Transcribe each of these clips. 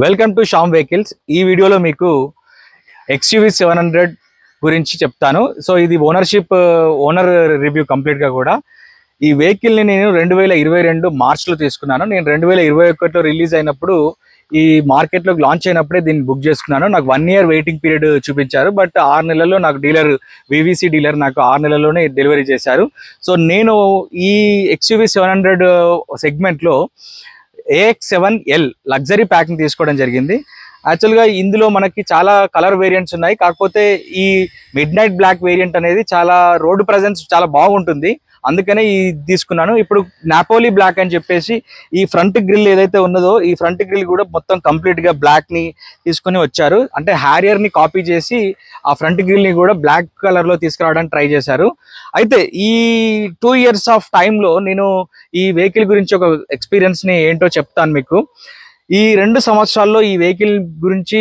Welcome to Shyam vehicles. ఈ వీడియోలో మీకు XUV 700 గురించి చెప్తాను. సో ఇది ఓనర్ రివ్యూ కంప్లీట్గా కూడా. ఈ వెహికల్ని నేను 2022 మార్చ్లో తీసుకున్నాను. నేను 2021లో రిలీజ్ అయినప్పుడు ఈ మార్కెట్లోకి లాంచ్ అయినప్పుడే దీన్ని బుక్ చేసుకున్నాను. నాకు 1 year వెయిటింగ్ పీరియడ్ చూపించారు. బట్ 6 నెలల్లో నాకు VVC డీలర్ నాకు 6 నెలల్లోనే డెలివరీ చేశారు. సో నేను ఈ XUV 700 సెగ్మెంట్లో AX7L లగ్జరీ ప్యాక్ని తీసుకోవడం జరిగింది. యాక్చువల్గా ఇందులో మనకి చాలా కలర్ వేరియంట్స్ ఉన్నాయి. కాకపోతే ఈ మిడ్ నైట్ బ్లాక్ వేరియంట్ అనేది చాలా రోడ్డు ప్రజెన్స్ చాలా బాగుంటుంది, అందుకనే ఈ తీసుకున్నాను. ఇప్పుడు నాపోలీ బ్లాక్ అని చెప్పేసి ఈ ఫ్రంట్ గ్రిల్ ఏదైతే ఉన్నదో ఈ ఫ్రంట్ గ్రిల్ కూడా మొత్తం కంప్లీట్గా బ్లాక్ని తీసుకొని వచ్చారు. అంటే హ్యారియర్ని కాపీ చేసి ఆ ఫ్రంట్ గ్రిల్ని కూడా బ్లాక్ కలర్లో తీసుకురావడానికి ట్రై చేశారు. అయితే ఈ 2 years ఆఫ్ టైంలో నేను ఈ వెహికల్ గురించి ఒక ఎక్స్పీరియన్స్ని ఏంటో చెప్తాను మీకు. ఈ 2 సంవత్సరాల్లో ఈ వెహికల్ గురించి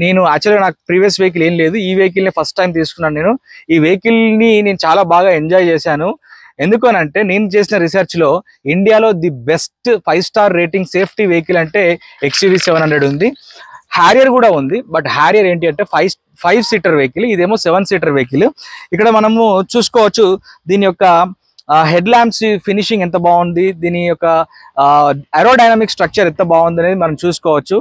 నేను యాక్చువల్గా నాకు ప్రీవియస్ వెహికల్ ఏం లేదు. ఈ వెహికల్ని ఫస్ట్ టైం తీసుకున్నాను. నేను ఈ వెహికల్ని చాలా బాగా ఎంజాయ్ చేశాను. ఎందుకనంటే నేను చేసిన రీసెర్చ్లో ఇండియాలో the best 5 star rating safety vehicle అంటే XUV 700 ఉంది. హ్యారియర్ కూడా ఉంది. బట్ హ్యారియర్ ఏంటి అంటే 5 seater వెహికల్, ఇదేమో 7 seater వెహికల్. ఇక్కడ మనము చూసుకోవచ్చు దీని యొక్క హెడ్ ల్యాంప్స్ ఫినిషింగ్ ఎంత బాగుంది, దీని యొక్క ఏరోడైనమిక్ స్ట్రక్చర్ ఎంత బాగుంది అనేది మనం చూసుకోవచ్చు,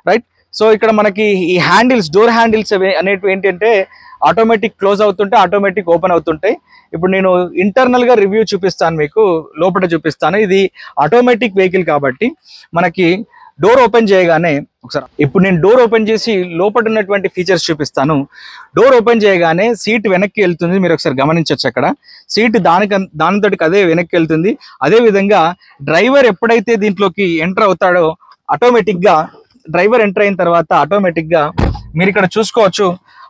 రైట్. సో ఇక్కడ మనకి ఈ హ్యాండిల్స్, డోర్ హ్యాండిల్స్ అనేటివి ఏంటంటే ఆటోమేటిక్ క్లోజ్ అవుతుంటే ఆటోమేటిక్ ఓపెన్ అవుతుంటాయి. ఇప్పుడు నేను ఇంటర్నల్గా రివ్యూ చూపిస్తాను మీకు, లోపల చూపిస్తాను. ఇది ఆటోమేటిక్ వెహికల్ కాబట్టి మనకి డోర్ ఓపెన్ చేయగానే ఒకసారి ఇప్పుడు నేను డోర్ ఓపెన్ చేసి లోపల ఉన్నటువంటి ఫీచర్స్ చూపిస్తాను. డోర్ ఓపెన్ చేయగానే సీట్ వెనక్కి వెళ్తుంది, మీరు ఒకసారి గమనించవచ్చు. అక్కడ సీట్ దానితోటి అదే వెనక్కి వెళ్తుంది. అదేవిధంగా డ్రైవర్ ఎప్పుడైతే దీంట్లోకి ఎంటర్ అవుతాడో ఆటోమేటిక్గా డ్రైవర్ ఎంటర్ అయిన తర్వాత ఆటోమేటిక్గా మీరు ఇక్కడ చూసుకోవచ్చు,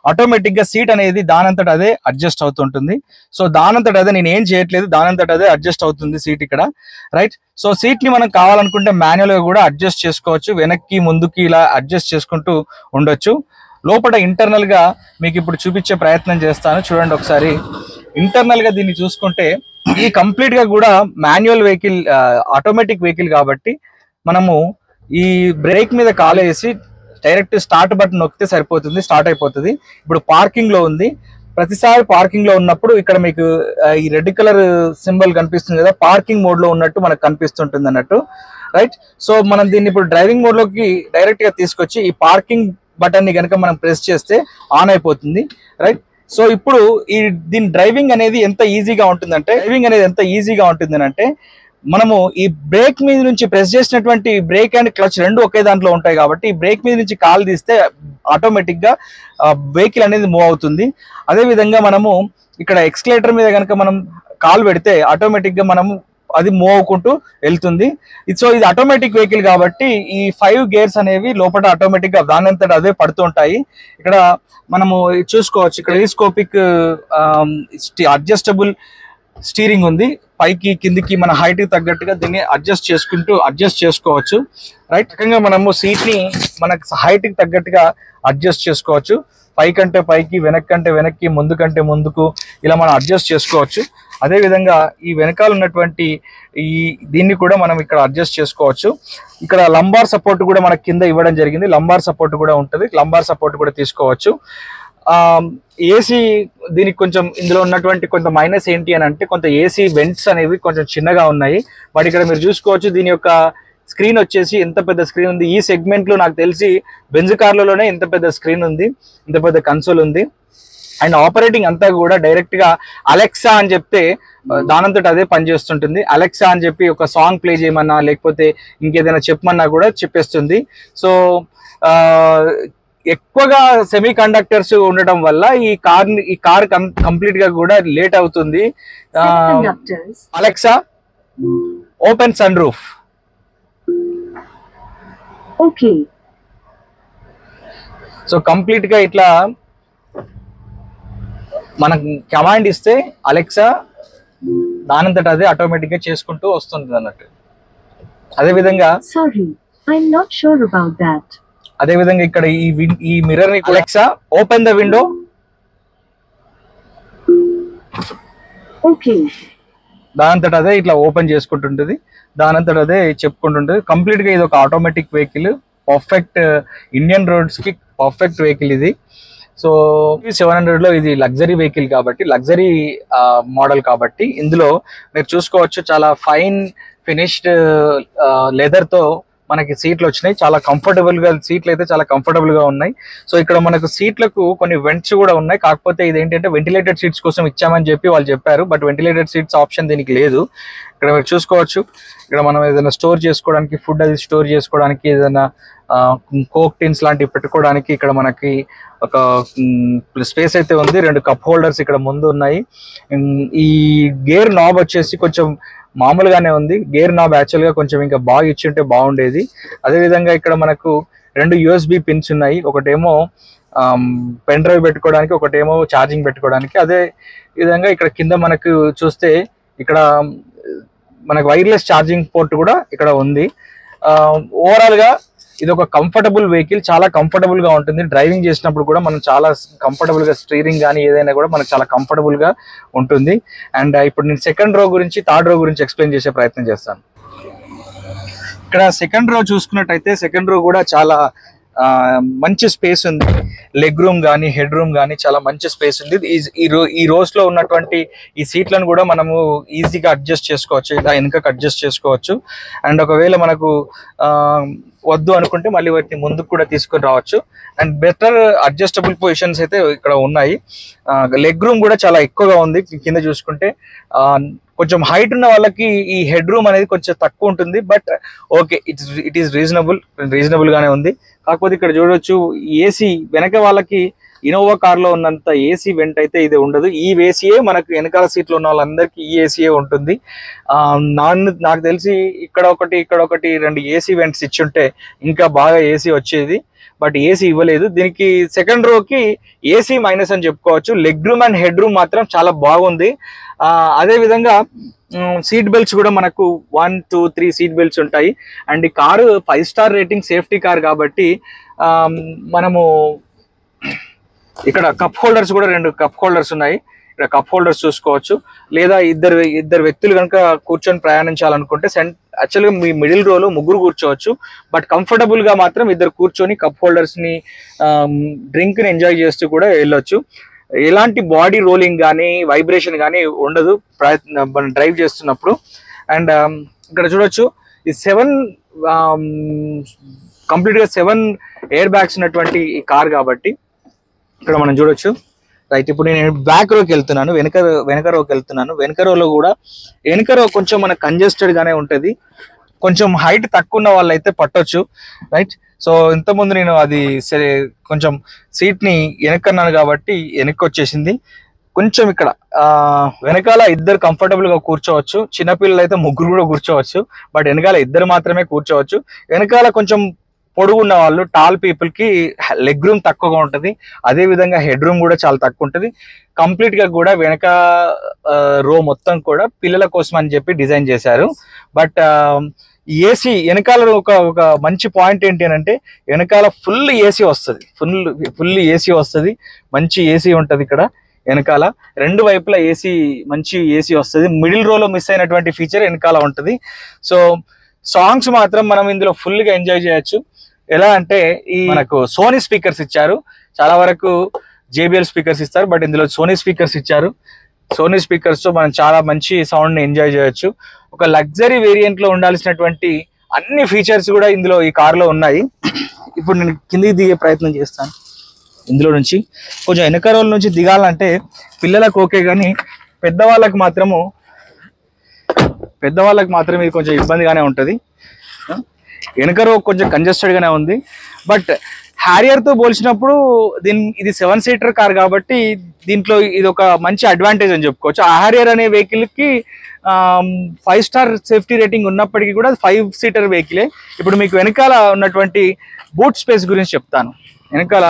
ఆటోమేటిక్గా సీట్ అనేది దానంతట అదే అడ్జస్ట్ అవుతుంటుంది. సో దానంతట అదే, నేను ఏం చేయట్లేదు, దానంతట అదే అడ్జస్ట్ అవుతుంది సీట్ ఇక్కడ, రైట్. సో సీట్ని మనం కావాలనుకుంటే మాన్యువల్గా కూడా అడ్జస్ట్ చేసుకోవచ్చు, వెనక్కి ముందుకి ఇలా అడ్జస్ట్ చేసుకుంటూ ఉండొచ్చు. లోపల ఇంటర్నల్గా మీకు ఇప్పుడు చూపించే ప్రయత్నం చేస్తాను, చూడండి ఒకసారి. ఇంటర్నల్గా దీన్ని చూసుకుంటే ఈ కంప్లీట్గా కూడా మాన్యువల్ వెహికల్, ఆటోమేటిక్ వెహికల్ కాబట్టి మనము ఈ బ్రేక్ మీద కాలు వేసి డైరెక్ట్ స్టార్ట్ బటన్ నొక్కితే సరిపోతుంది, స్టార్ట్ అయిపోతుంది. ఇప్పుడు పార్కింగ్ లో ఉంది. ప్రతిసారి పార్కింగ్ లో ఉన్నప్పుడు ఇక్కడ మీకు ఈ రెడ్ కలర్ సింబల్ కనిపిస్తుంది కదా, పార్కింగ్ మోడ్ లో ఉన్నట్టు మనకు కనిపిస్తుంటుంది అన్నట్టు, రైట్. సో మనం దీన్ని ఇప్పుడు డ్రైవింగ్ మోడ్ లోకి డైరెక్ట్ గా తీసుకొచ్చి ఈ పార్కింగ్ బటన్ ని కనుక మనం ప్రెస్ చేస్తే ఆన్ అయిపోతుంది, రైట్. సో ఇప్పుడు దీని డ్రైవింగ్ అనేది ఎంత ఈజీగా ఉంటుందంటే మనము ఈ బ్రేక్ మీద నుంచి ప్రెస్ చేసినటువంటి బ్రేక్ అండ్ క్లచ్ రెండు ఒకే దాంట్లో ఉంటాయి కాబట్టి ఈ బ్రేక్ మీద నుంచి కాలు తీస్తే ఆటోమేటిక్ గా వెహికల్ అనేది మూవ్ అవుతుంది. అదేవిధంగా మనము ఇక్కడ ఎక్స్కలేటర్ మీద కనుక మనం కాలు పెడితే ఆటోమేటిక్ గా మనము అది మూవ్ అవ్వకుంటూ వెళ్తుంది. సో ఇది ఆటోమేటిక్ వెహికల్ కాబట్టి ఈ 5 gears అనేవి లోపల ఆటోమేటిక్ గా దానంతట అదే పడుతూ ఉంటాయి. ఇక్కడ మనము చూసుకోవచ్చు, ఇక్కడ టెలిస్కోపిక్ అడ్జస్టబుల్ స్టీరింగ్ ఉంది. పైకి కిందికి మన హైట్ కి తగ్గట్టుగా దీన్ని అడ్జస్ట్ చేసుకోవచ్చు, రైట్. రకంగా మనము సీట్ ని మనకు హైట్ కి తగ్గట్టుగా అడ్జస్ట్ చేసుకోవచ్చు. పైకంటే పైకి, వెనక్కంటే వెనక్కి, ముందుకంటే ముందుకు ఇలా మనం అడ్జస్ట్ చేసుకోవచ్చు. అదేవిధంగా ఈ వెనకాల ఉన్నటువంటి దీన్ని కూడా మనం ఇక్కడ అడ్జస్ట్ చేసుకోవచ్చు. ఇక్కడ లంబార్ సపోర్ట్ కూడా మనకి కింద ఇవ్వడం జరిగింది, లంబార్ సపోర్ట్ కూడా ఉంటుంది, లంబార్ సపోర్ట్ కూడా తీసుకోవచ్చు. ఏసీ దీనికి కొంచెం ఇందులో ఉన్నటువంటి కొంత మైనస్ ఏంటి అని అంటే కొంత ఏసీ వెంట్స్ అనేవి కొంచెం చిన్నగా ఉన్నాయి. బట్ ఇక్కడ మీరు చూసుకోవచ్చు దీని యొక్క స్క్రీన్ వచ్చేసి ఎంత పెద్ద స్క్రీన్ ఉంది. ఈ సెగ్మెంట్ లో నాకు తెలిసి బెంజ్ కార్లలోనే ఎంత పెద్ద స్క్రీన్ ఉంది, ఇంత పెద్ద కన్సోల్ ఉంది. అండ్ ఆపరేటింగ్ అంతా కూడా డైరెక్ట్ గా అలెక్సా అని చెప్తే దానంతట అదే పనిచేస్తుంటుంది. అలెక్సా అని చెప్పి ఒక సాంగ్ ప్లే చేయమన్నా లేకపోతే ఇంకేదైనా చెప్పమన్నా కూడా చెప్పేస్తుంది. సో ఎక్కువగా సెమీ కండక్టర్స్ ఉండటం వల్ల ఈ కార్ కంప్లీట్ గా కూడా లేట్ అవుతుంది. Alexa open sunroof. Okay. So complete గా ఇట్లా మనకు కమాండ్ ఇస్తే అలెక్సా దానంతట అదే ఆటోమేటిక్ గా చేసుకుంటూ వస్తుంది అన్నట్టు. అదేవిధంగా అదేవిధంగా ఇక్కడ ఈ మిర్రర్ ని Alexa open the window. Okay. దానంతట అదే ఇట్లా ఓపెన్ చేసుకుంటుంటది, దానంతట అదే చెప్పుకుంటుంటది. కంప్లీట్ గా ఇది ఒక ఆటోమేటిక్ వెహికల్, పర్ఫెక్ట్ ఇండియన్ రోడ్స్కి పర్ఫెక్ట్ వెహికల్ ఇది. సో 700లో ఇది లగ్జరీ వెహికల్ కాబట్టి, లగ్జరీ మోడల్ కాబట్టి ఇందులో మీరు చూసుకోవచ్చు చాలా ఫైన్ ఫినిష్డ్ లెదర్తో మనకి సీట్లు వచ్చినాయి. చాలా కంఫర్టబుల్గా సీట్లు అయితే చాలా కంఫర్టబుల్గా ఉన్నాయి. సో ఇక్కడ మనకు సీట్లకు కొన్ని వెంట్స్ కూడా ఉన్నాయి. కాకపోతే ఇది ఏంటంటే వెంటిలేటెడ్ సీట్స్ కోసం ఇచ్చామని చెప్పి వాళ్ళు చెప్పారు. బట్ వెంటిలేటెడ్ సీట్స్ ఆప్షన్ దీనికి లేదు. ఇక్కడ మీరు చూసుకోవచ్చు, ఇక్కడ మనం ఏదైనా స్టోర్ చేసుకోవడానికి, ఫుడ్ అది స్టోర్ చేసుకోవడానికి, ఏదైనా కోక్ టిన్స్ లాంటివి పెట్టుకోవడానికి ఇక్కడ మనకి ఒక స్పేస్ అయితే ఉంది. 2 కప్ హోల్డర్స్ ఇక్కడ ముందు ఉన్నాయి. ఈ గేర్ నాబ్ వచ్చేసి కొంచెం మామూలుగానే ఉంది. గేర్ నాబ్ యాక్చువల్గా కొంచెం ఇంకా బాగా ఇచ్చింటే బాగుండేది. అదేవిధంగా ఇక్కడ మనకు 2 USB పిన్స్ ఉన్నాయి. ఒకటేమో పెన్ డ్రైవ్ పెట్టుకోవడానికి, ఒకటేమో ఛార్జింగ్ పెట్టుకోవడానికి. అదే విధంగా ఇక్కడ కింద మనకు చూస్తే ఇక్కడ మనకు వైర్లెస్ ఛార్జింగ్ పోర్ట్ కూడా ఇక్కడ ఉంది. ఓవరాల్గా ఇది ఒక కంఫర్టబుల్ వెహికల్, చాలా కంఫర్టబుల్గా ఉంటుంది. డ్రైవింగ్ చేసినప్పుడు కూడా మనం చాలా కంఫర్టబుల్గా, స్టీరింగ్ కానీ ఏదైనా కూడా మనకు చాలా కంఫర్టబుల్గా ఉంటుంది. అండ్ ఇప్పుడు నేను సెకండ్ రో గురించి, థర్డ్ రో గురించి ఎక్స్ప్లెయిన్ చేసే ప్రయత్నం చేస్తాను. ఇక్కడ సెకండ్ రో చూసుకున్నట్టయితే సెకండ్ రో కూడా చాలా మంచి స్పేస్ ఉంది. లెగ్ రూమ్ కానీ, హెడ్ రూమ్ కానీ చాలా మంచి స్పేస్ ఉంది. ఈ రోస్లో ఉన్నటువంటి ఈ సీట్లను కూడా మనము ఈజీగా అడ్జస్ట్ చేసుకోవచ్చు, ఇలా వెనుకకు అడ్జస్ట్ చేసుకోవచ్చు. అండ్ ఒకవేళ మనకు వద్దు అనుకుంటే మళ్ళీ వాటిని ముందుకు కూడా తీసుకొని రావచ్చు. అండ్ బెటర్ అడ్జస్టబుల్ పొజిషన్స్ అయితే ఇక్కడ ఉన్నాయి. లెగ్ రూమ్ కూడా చాలా ఎక్కువగా ఉంది. కింద చూసుకుంటే కొంచెం హైట్ ఉన్న వాళ్ళకి ఈ హెడ్ రూమ్ అనేది కొంచెం తక్కువ ఉంటుంది. But okay, it is reasonable గానే ఉంది. కాకపోతే ఇక్కడ చూడొచ్చు, ఏసీ వెనక వాళ్ళకి ఇనోవా కార్లో ఉన్నంత ఏసీ వెంట్ అయితే ఇది ఉండదు. ఈ ఏసీయే మనకు వెనకాల సీట్లో ఉన్న వాళ్ళందరికీ ఈ ఏసీయే ఉంటుంది. నాకు తెలిసి ఇక్కడ ఒకటి 2 ఏసీ వెంట్స్ ఇచ్చుంటే ఇంకా బాగా ఏసీ వచ్చేది. బట్ ఏసీ ఇవ్వలేదు. దీనికి సెకండ్ రోకి ఏసీ మైనస్ అని చెప్పుకోవచ్చు. Leg room and head room మాత్రం చాలా బాగుంది. అదే విధంగా సీట్ బెల్ట్స్ కూడా మనకు 1, 2, 3 సీట్ బెల్ట్స్ ఉంటాయి. అండ్ ఈ car 5 star rating safety car కాబట్టి మనము ఇక్కడ కప్ హోల్డర్స్ కూడా 2 కప్ హోల్డర్స్ ఉన్నాయి. ఇక్కడ కప్ హోల్డర్స్ చూసుకోవచ్చు. లేదా ఇద్దరు వ్యక్తులు కనుక కూర్చొని ప్రయాణించాలనుకుంటే యాక్చువల్గా మీ మిడిల్ రోలో 3 కూర్చోవచ్చు. బట్ కంఫర్టబుల్ గా మాత్రం 2 కూర్చొని కప్ హోల్డర్స్ ని డ్రింక్ ని ఎంజాయ్ చేస్తూ కూడా వెళ్ళొచ్చు. ఎలాంటి బాడీ రోలింగ్ కానీ, వైబ్రేషన్ కానీ ఉండదు మనం డ్రైవ్ చేస్తున్నప్పుడు. అండ్ ఇక్కడ చూడొచ్చు, ఈ 7 కంప్లీట్ గా 7 ఎయిర్ బ్యాగ్స్ ఉన్నటువంటి ఈ కార్ కాబట్టి ఇక్కడ మనం చూడొచ్చు. రైట్, ఇప్పుడు నేను బ్యాక్ రోకి వెళ్తున్నాను, వెనక రోకి వెళ్తున్నాను. వెనక రోలో కూడా వెనక రో కొంచెం మనకు కంజెస్టెడ్ గానే ఉంటుంది. కొంచెం హైట్ తక్కువ ఉన్న వాళ్ళు అయితే పట్టొచ్చు. రైట్, సో ఇంతకుముందు నేను అది సరే కొంచెం సీట్ ని వెనక్కన్నాను కాబట్టి వెనక్కి వచ్చేసింది. కొంచెం ఇక్కడ వెనకాల 2 కంఫర్టబుల్ గా కూర్చోవచ్చు. చిన్నపిల్లలు అయితే 3 కూడా కూర్చోవచ్చు. బట్ వెనకాల 2 మాత్రమే కూర్చోవచ్చు. వెనకాల కొంచెం పొడుగున్న వాళ్ళు, టాల్ పీపుల్ కి లెగ్ రూమ్ తక్కువగా ఉంటుంది. అదే విధంగా హెడ్ రూమ్ కూడా చాలా తక్కువ ఉంటుంది. కంప్లీట్ గా కూడా వెనక రో మొత్తం కూడా పిల్లల కోసం అని చెప్పి డిజైన్ చేశారు. బట్ ఏసీ వెనకాల ఒక మంచి పాయింట్ ఏంటి అని అంటే, వెనకాల ఫుల్ ఏసీ వస్తుంది. ఫుల్ ఏసీ వస్తుంది. మంచి ఏసీ ఉంటుంది ఇక్కడ వెనకాల. 2 వైపులా ఏసీ, మంచి ఏసీ వస్తుంది. మిడిల్ రోలో మిస్ అయినటువంటి ఫీచర్ వెనకాల ఉంటుంది. సో సాంగ్స్ మాత్రం మనం ఇందులో ఫుల్ గా ఎంజాయ్ చేయొచ్చు. ఎలా అంటే ఈ మనకు సోనీ స్పీకర్స్ ఇచ్చారు. చాలా వరకు JBL స్పీకర్స్ ఇస్తారు, బట్ ఇందులో సోనీ స్పీకర్స్ ఇచ్చారు. సోనీ స్పీకర్స్ తో మనం చాలా మంచి సౌండ్ ని ఎంజాయ్ చేయొచ్చు. ఒక లగ్జరీ వేరియంట్ లో ఉండాల్సినటువంటి అన్ని ఫీచర్స్ కూడా ఇందులో ఈ కార్ లో ఉన్నాయి. ఇప్పుడు నేను కిందికి దిగే ప్రయత్నం చేస్తాను. ఇందులో నుంచి కొంచెం వెనక రోల నుంచి దిగాలంటే పిల్లలకు ఓకే, కానీ పెద్దవాళ్ళకి మాత్రం ఇది కొంచెం ఇబ్బందిగానే ఉంటుంది. వెనక రో కొంచెం కంజెస్టెడ్ గానే ఉంది. బట్ హ్యారియర్ తో పోల్చినప్పుడు ఇది 7 సీటర్ కార్ కాబట్టి దీంట్లో ఇది ఒక మంచి అడ్వాంటేజ్ అని చెప్పుకోవచ్చు. ఆ హ్యారియర్ అనే వెహికల్ కి 5 స్టార్ సేఫ్టీ రేటింగ్ ఉన్నప్పటికీ కూడా 5 సీటర్ వెహికలే. ఇప్పుడు మీకు వెనకాల ఉన్నటువంటి బూట్ స్పేస్ గురించి చెప్తాను. వెనకాల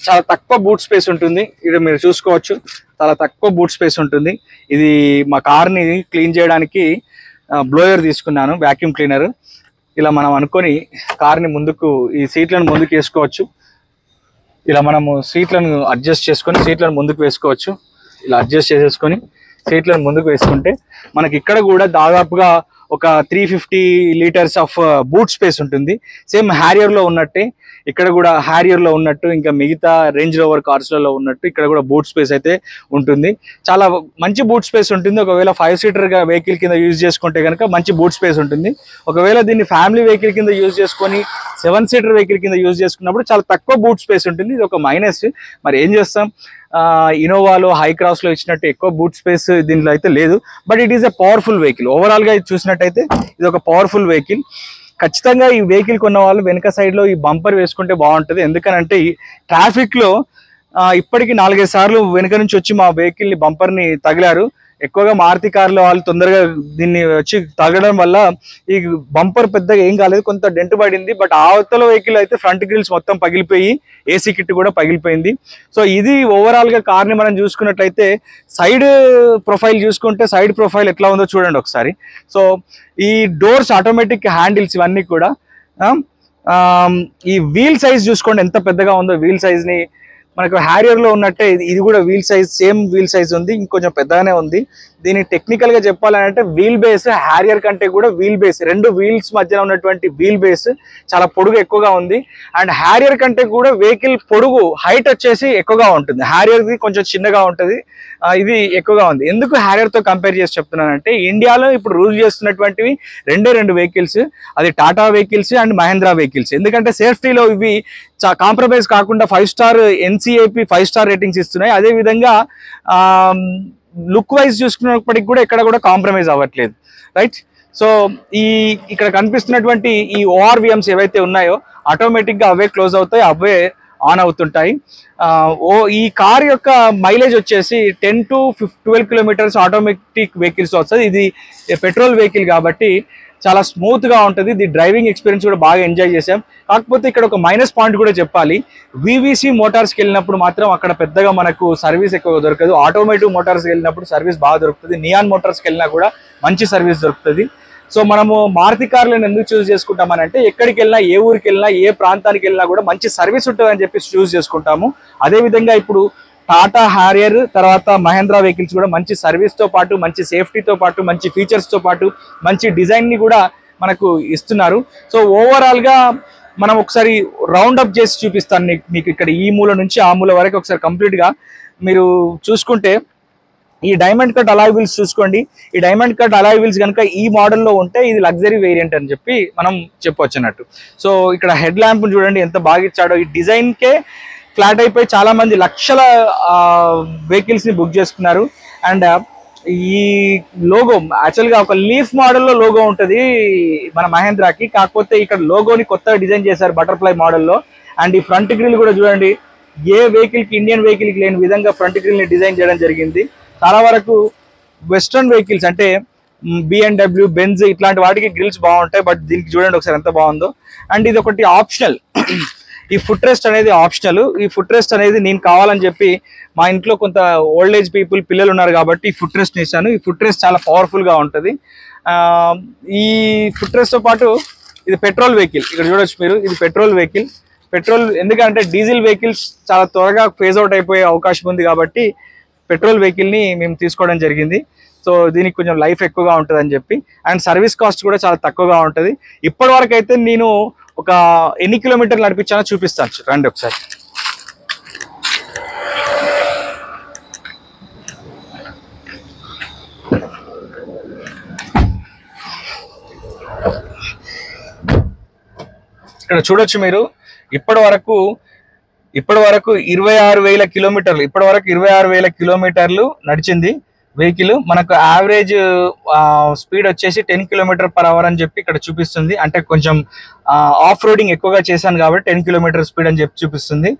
చాలా తక్కువ బూట్ స్పేస్ ఉంటుంది. ఇక్కడ మీరు చూసుకోవచ్చు, చాలా తక్కువ బూట్ స్పేస్ ఉంటుంది. ఇది మా కార్ని క్లీన్ చేయడానికి బ్లోయర్ తీసుకున్నాను, వ్యాక్యూమ్ క్లీనర్. ఇలా మనం అనుకొని కార్ని ముందుకు, ఈ సీట్లను ముందుకు వేసుకోవచ్చు. ఇలా మనము సీట్లను అడ్జస్ట్ చేసుకొని సీట్లను ముందుకు వేసుకోవచ్చు. ఇలా అడ్జస్ట్ చేసేసుకొని సీట్లను ముందుకు వేసుకుంటే మనకి ఇక్కడ కూడా దాదాపుగా ఒక 350 లీటర్స్ ఆఫ్ బూట్ స్పేస్ ఉంటుంది. సేమ్ హ్యారియర్లో ఉన్నట్టే ఇక్కడ కూడా హ్యారియర్లో ఉన్నట్టు, ఇంకా మిగతా రేంజ్ రోవర్ కార్స్లలో ఉన్నట్టు ఇక్కడ కూడా బూట్ స్పేస్ అయితే ఉంటుంది. చాలా మంచి బూట్ స్పేస్ ఉంటుంది. ఒకవేళ 5 సీటర్గా వెహికల్ కింద యూజ్ చేసుకుంటే కనుక మంచి బూట్ స్పేస్ ఉంటుంది. ఒకవేళ దీన్ని ఫ్యామిలీ వెహికల్ కింద యూజ్ చేసుకొని 7 సీటర్ వెహికల్ కింద యూజ్ చేసుకున్నప్పుడు చాలా తక్కువ బూట్ స్పేస్ ఉంటుంది. ఇది ఒక మైనస్. మరి ఏం చేస్తాం, ఇనోవాలో హై క్రాస్లో ఇచ్చినట్టు ఎక్కువ బూట్ స్పేస్ దీనిలో అయితే లేదు. But it is a powerful vehicle. ఓవరాల్గా ఇది చూసినట్టయితే ఇది ఒక పవర్ఫుల్ వెహికల్. ఖచ్చితంగా ఈ వెహికల్ కొన్న వాళ్ళు వెనక సైడ్లో ఈ బంపర్ వేసుకుంటే బాగుంటుంది. ఎందుకనంటే ఈ ట్రాఫిక్లో ఇప్పటికీ 4-5 సార్లు వెనక నుంచి వచ్చి మా వెహికల్ని బంపర్ని తగిలారు. ఎక్కువగా మారుతి కార్లో వాళ్ళు తొందరగా దీన్ని వచ్చి తగలడం వల్ల ఈ బంపర్ పెద్దగా ఏం కాలేదు, కొంత డెంట్ పడింది. బట్ అవతల వెహికల్ అయితే ఫ్రంట్ గ్రిల్స్ మొత్తం పగిలిపోయి ఏసీ కిట్ కూడా పగిలిపోయింది. సో ఇది ఓవరాల్గా కార్ని మనం చూసుకున్నట్లయితే సైడ్ ప్రొఫైల్ చూసుకుంటే సైడ్ ప్రొఫైల్ ఎట్లా ఉందో చూడండి ఒకసారి. సో ఈ డోర్స్ ఆటోమేటిక్ హ్యాండిల్స్ ఇవన్నీ కూడా ఈ వీల్ సైజ్ చూసుకోండి ఎంత పెద్దగా ఉందో. వీల్ సైజ్ని మనకు హ్యారియర్లో ఉన్నట్టే ఇది కూడా wheel size same wheel size ఉంది, ఇంకొంచెం పెద్దగానే ఉంది. దీన్ని టెక్నికల్గా చెప్పాలంటే వీల్ బేస్ హ్యారియర్ కంటే కూడా వీల్ బేస్ 2 వీల్స్ మధ్యన ఉన్నటువంటి వీల్ బేస్ చాలా పొడుగు ఎక్కువగా ఉంది. అండ్ హ్యారియర్ కంటే కూడా వెహికల్ పొడుగు హైట్ వచ్చేసి ఎక్కువగా ఉంటుంది. హ్యారియర్ది కొంచెం చిన్నగా ఉంటుంది, ఇది ఎక్కువగా ఉంది. ఎందుకు హ్యారియర్తో కంపేర్ చేసి చెప్తున్నానంటే ఇండియాలో ఇప్పుడు రూల్ చేస్తున్నటువంటివి 2 వెహికల్స్, అది Tata vehicles and Mahindra vehicles. ఎందుకంటే సేఫ్టీలో ఇవి కాంప్రమైజ్ కాకుండా 5 స్టార్ ఎన్సిఏపి 5 స్టార్ రేటింగ్స్ ఇస్తున్నాయి. అదేవిధంగా లుక్ వైజ్ చూసుకున్నప్పటికి కూడా ఎక్కడ కూడా కాంప్రమైజ్ అవ్వట్లేదు, రైట్. సో ఇక్కడ కనిపిస్తున్నటువంటి ఈ ఓఆర్విఎమ్స్ ఏవైతే ఉన్నాయో ఆటోమేటిక్గా అవే క్లోజ్ అవుతాయి, అవే ఆన్ అవుతుంటాయి. ఈ కార్ యొక్క మైలేజ్ వచ్చేసి 10 to 12 కిలోమీటర్స్ ఆటోమేటిక్ వెహికల్స్ వస్తుంది. ఇది పెట్రోల్ వెహికల్ కాబట్టి చాలా స్మూత్గా ఉంటుంది. ఇది డ్రైవింగ్ ఎక్స్పీరియన్స్ కూడా బాగా ఎంజాయ్ చేసాం. కాకపోతే ఇక్కడ ఒక మైనస్ పాయింట్ కూడా చెప్పాలి. వివిసి మోటార్స్కి వెళ్ళినప్పుడు మాత్రం అక్కడ పెద్దగా మనకు సర్వీస్ ఎక్కువ దొరకదు. ఆటోమేటివ్ మోటార్స్కి వెళ్ళినప్పుడు సర్వీస్ బాగా దొరుకుతుంది. నియాన్ మోటార్స్కి వెళ్ళినా కూడా మంచి సర్వీస్ దొరుకుతుంది. సో మనము మారుతి కార్లను ఎందుకు చూస్ చేసుకుంటామనంటే ఎక్కడికి వెళ్ళినా, ఏ ఊరికి వెళ్ళినా, ఏ ప్రాంతానికి వెళ్ళినా కూడా మంచి సర్వీస్ ఉంటుందని చెప్పి చూస్ చేసుకుంటాము. అదేవిధంగా ఇప్పుడు టాటా హ్యారియర్ తర్వాత మహేంద్రా వెహికల్స్ కూడా మంచి సర్వీస్తో పాటు, మంచి సేఫ్టీతో పాటు, మంచి ఫీచర్స్తో పాటు మంచి డిజైన్ని కూడా మనకు ఇస్తున్నారు. సో ఓవరాల్గా మనం ఒకసారి రౌండ్ అప్ చేసి చూపిస్తాను మీకు. ఇక్కడ ఈ మూల నుంచి ఆ మూల వరకు ఒకసారి కంప్లీట్గా మీరు చూసుకుంటే ఈ డైమండ్ కట్ అలాయ్ వీల్స్ చూసుకోండి. ఈ డైమండ్ కట్ అలాయ్ వీల్స్ కనుక ఈ మోడల్లో ఉంటే ఇది లగ్జరీ వేరియంట్ అని చెప్పి మనం చెప్పొచ్చు అన్నట్టు. సో ఇక్కడ హెడ్ ల్యాంప్ చూడండి ఎంత బాగా ఇచ్చాడో. ఈ డిజైన్కే ఫ్లాట్ అయిపోయి చాలా మంది లక్షల వెహికల్స్ ని బుక్ చేసుకున్నారు. అండ్ ఈ లోగో యాక్చువల్గా ఒక లీఫ్ మోడల్లో లోగో ఉంటుంది మన మహేంద్రాకి. కాకపోతే ఇక్కడ లోగోని కొత్తగా డిజైన్ చేశారు బటర్ఫ్లై మోడల్లో. అండ్ ఈ ఫ్రంట్ గ్రిల్ కూడా చూడండి, ఏ వెహికల్కి ఇండియన్ వెహికల్కి లేని విధంగా ఫ్రంట్ గ్రిల్ని డిజైన్ చేయడం జరిగింది. చాలా వరకు వెస్ట్రన్ వెహికల్స్ అంటే BMW, బెంజ్ ఇట్లాంటి వాటికి గ్రిల్స్ బాగుంటాయి. బట్ దీనికి చూడండి ఒకసారి ఎంత బాగుందో. అండ్ ఇది ఒకటి ఆప్షనల్, ఈ ఫుట్ రెస్ట్ అనేది ఆప్షనల్. ఈ ఫుట్ రెస్ట్ అనేది నేను కావాలని చెప్పి మా ఇంట్లో కొంత ఓల్డ్ ఏజ్ పిల్లలు ఉన్నారు కాబట్టి ఈ ఫుట్ రెస్ట్ ఇచ్చాను. ఈ ఫుట్ రెస్ట్ చాలా పవర్ఫుల్గా ఉంటుంది. ఈ ఫుట్ రెస్ట్తో పాటు ఇది పెట్రోల్ వెహికల్. ఇక్కడ చూడొచ్చు మీరు, ఇది పెట్రోల్ వెహికల్. పెట్రోల్ ఎందుకంటే డీజిల్ వెహికల్స్ చాలా త్వరగా ఫేజ్ అవుట్ అయిపోయే అవకాశం ఉంది కాబట్టి పెట్రోల్ వెహికల్ని మేము తీసుకోవడం జరిగింది. సో దీనికి కొంచెం లైఫ్ ఎక్కువగా ఉంటుంది అని చెప్పి, అండ్ సర్వీస్ కాస్ట్ కూడా చాలా తక్కువగా ఉంటుంది. ఇప్పటి వరకు అయితే నేను ఒక ఎన్ని కిలోమీటర్లు నడిపించానో చూపిస్తాను, రండి ఒకసారి. ఇక్కడ చూడొచ్చు మీరు, ఇప్పటి వరకు 26,000 కిలోమీటర్లు, ఇప్పటి వరకు 26,000 కిలోమీటర్లు నడిచింది వెహికల్. మనకు యావరేజ్ స్పీడ్ వచ్చేసి 10 km/h అని చెప్పి ఇక్కడ చూపిస్తుంది. అంటే కొంచెం ఆఫ్ రోడింగ్ ఎక్కువగా చేశాను కాబట్టి 10 km స్పీడ్ అని చెప్పి చూపిస్తుంది,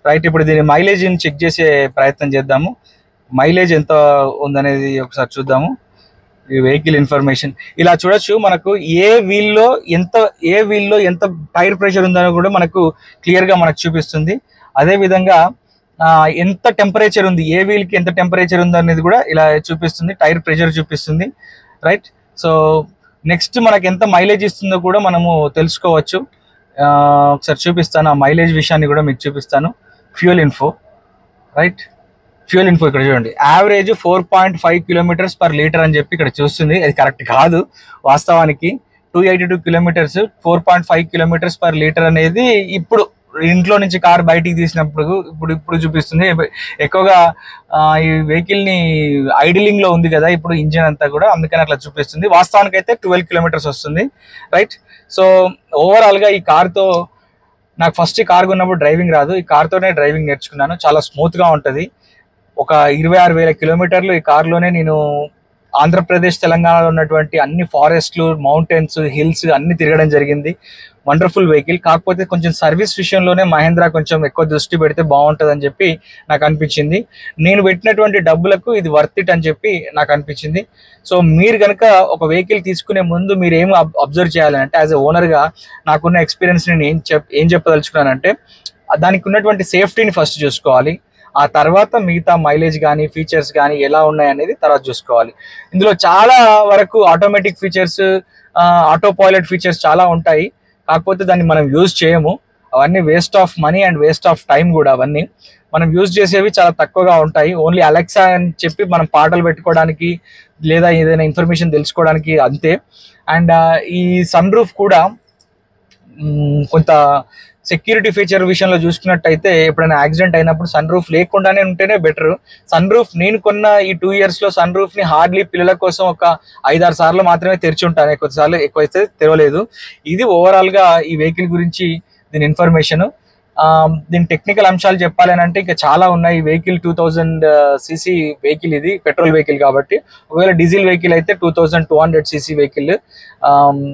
రైట్. ఇప్పుడు దీని మైలేజ్ని చెక్ చేసే ప్రయత్నం చేద్దాము. మైలేజ్ ఎంత ఉందనేది ఒకసారి చూద్దాము. ఈ వెహికల్ ఇన్ఫర్మేషన్ ఇలా చూడొచ్చు. మనకు ఏ వీల్లో ఎంత టైర్ ప్రెషర్ ఉందని కూడా మనకు క్లియర్గా మనకు చూపిస్తుంది. అదేవిధంగా ఎంత టెంపరేచర్ ఉంది, ఏ వీల్కి ఎంత టెంపరేచర్ ఉంది అనేది కూడా ఇలా చూపిస్తుంది, టైర్ ప్రెషర్ చూపిస్తుంది, రైట్. సో నెక్స్ట్ మనకు ఎంత మైలేజ్ ఇస్తుందో కూడా మనము తెలుసుకోవచ్చు. ఒకసారి చూపిస్తాను, ఆ మైలేజ్ విషయాన్ని కూడా మీకు చూపిస్తాను. Fuel info, right. Fuel info ఇక్కడ చూడండి, యావరేజ్ 4.5 కిలోమీటర్స్ పర్ లీటర్ అని చెప్పి ఇక్కడ చూస్తుంది. అది కరెక్ట్ కాదు. వాస్తవానికి 282 కిలోమీటర్స్ 4.5 కిలోమీటర్స్ పర్ లీటర్ అనేది ఇప్పుడు ఇంట్లో నుంచి కార్ బయటికి తీసినప్పుడు ఇప్పుడు చూపిస్తుంది. ఎక్కువగా ఈ వెహికల్ ని ఐడిలింగ్ లో ఉంది కదా ఇప్పుడు ఇంజిన్ అంతా కూడా, అందుకని అట్లా చూపిస్తుంది. వాస్తవానికి అయితే 12 కిలోమీటర్స్ వస్తుంది, రైట్. సో ఓవరాల్ గా ఈ కార్తో నాకు ఫస్ట్ ఈ కార్ కొన్నప్పుడు డ్రైవింగ్ రాదు, ఈ కార్తోనే డ్రైవింగ్ నేర్చుకున్నాను. చాలా స్మూత్ గా ఉంటది. ఒక 26,000 కిలోమీటర్లు ఈ కార్లోనే నేను ఆంధ్రప్రదేశ్ తెలంగాణలో ఉన్నటువంటి అన్ని ఫారెస్ట్లు, మౌంటైన్స్, హిల్స్ అన్ని తిరగడం జరిగింది. Wonderful vehicle. కాకపోతే కొంచెం సర్వీస్ విషయంలోనే మహేంద్ర కొంచెం ఎక్కువ దృష్టి పెడితే బాగుంటుంది అని చెప్పి నాకు అనిపించింది. నేను పెట్టినటువంటి డబ్బులకు ఇది వర్త్ ఇట్ అని చెప్పి నాకు అనిపించింది. సో మీరు కనుక ఒక వెహికల్ తీసుకునే ముందు మీరు ఏం అబ్జర్వ్ చేయాలంటే, యాజ్ ఎ ఓనర్గా నాకున్న ఎక్స్పీరియన్స్ నేను ఏం చెప్పదలుచుకున్నానంటే, దానికి ఉన్నటువంటి సేఫ్టీని ఫస్ట్ చూసుకోవాలి. ఆ తర్వాత మిగతా మైలేజ్ కానీ ఫీచర్స్ కానీ ఎలా ఉన్నాయి అనేది తర్వాత చూసుకోవాలి. ఇందులో చాలా వరకు automatic features, auto pilot features చాలా ఉంటాయి. కాకపోతే దాన్ని మనం యూజ్ చేయము. అవన్నీ waste of money and waste of time కూడా. అవన్నీ మనం యూజ్ చేసేవి చాలా తక్కువగా ఉంటాయి. ఓన్లీ అలెక్సా అని చెప్పి మనం పాటలు పెట్టుకోవడానికి లేదా ఏదైనా ఇన్ఫర్మేషన్ తెలుసుకోవడానికి అంతే. అండ్ ఈ సన్ రూఫ్ కూడా కొంత సెక్యూరిటీ ఫీచర్ విషయంలో చూసుకున్నట్టయితే ఎప్పుడైనా యాక్సిడెంట్ అయినప్పుడు సన్ రూఫ్ లేకుండానే ఉంటేనే బెటర్. సన్ రూఫ్ నేను కొన్న ఈ 2 years లో సన్ రూఫ్ ని హార్డ్లీ పిల్లల కోసం ఒక 5-6 సార్లు మాత్రమే తెరిచి ఉంటాను, కొద్దిసార్లు ఎక్కువైతే తెరవలేదు. ఇది ఓవరాల్ గా ఈ వెహికల్ గురించి దీని ఇన్ఫర్మేషన్. దీని టెక్నికల్ అంశాలు చెప్పాలి అని అంటే ఇంకా చాలా ఉన్నాయి. వెహికల్ 2000 cc వెహికల్, ఇది పెట్రోల్ వెహికల్ కాబట్టి. ఒకవేళ డీజిల్ వెహికల్ అయితే 2200 cc వెహికల్.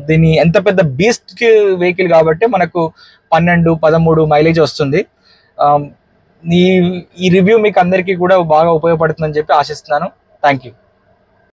దీని ఎంత పెద్ద బీస్ట్ వెహికల్ కాబట్టి మనకు 12-13 మైలేజ్ వస్తుంది. ఈ రివ్యూ మీకు అందరికీ కూడా బాగా ఉపయోగపడుతుందని చెప్పి ఆశిస్తున్నాను. Thank you.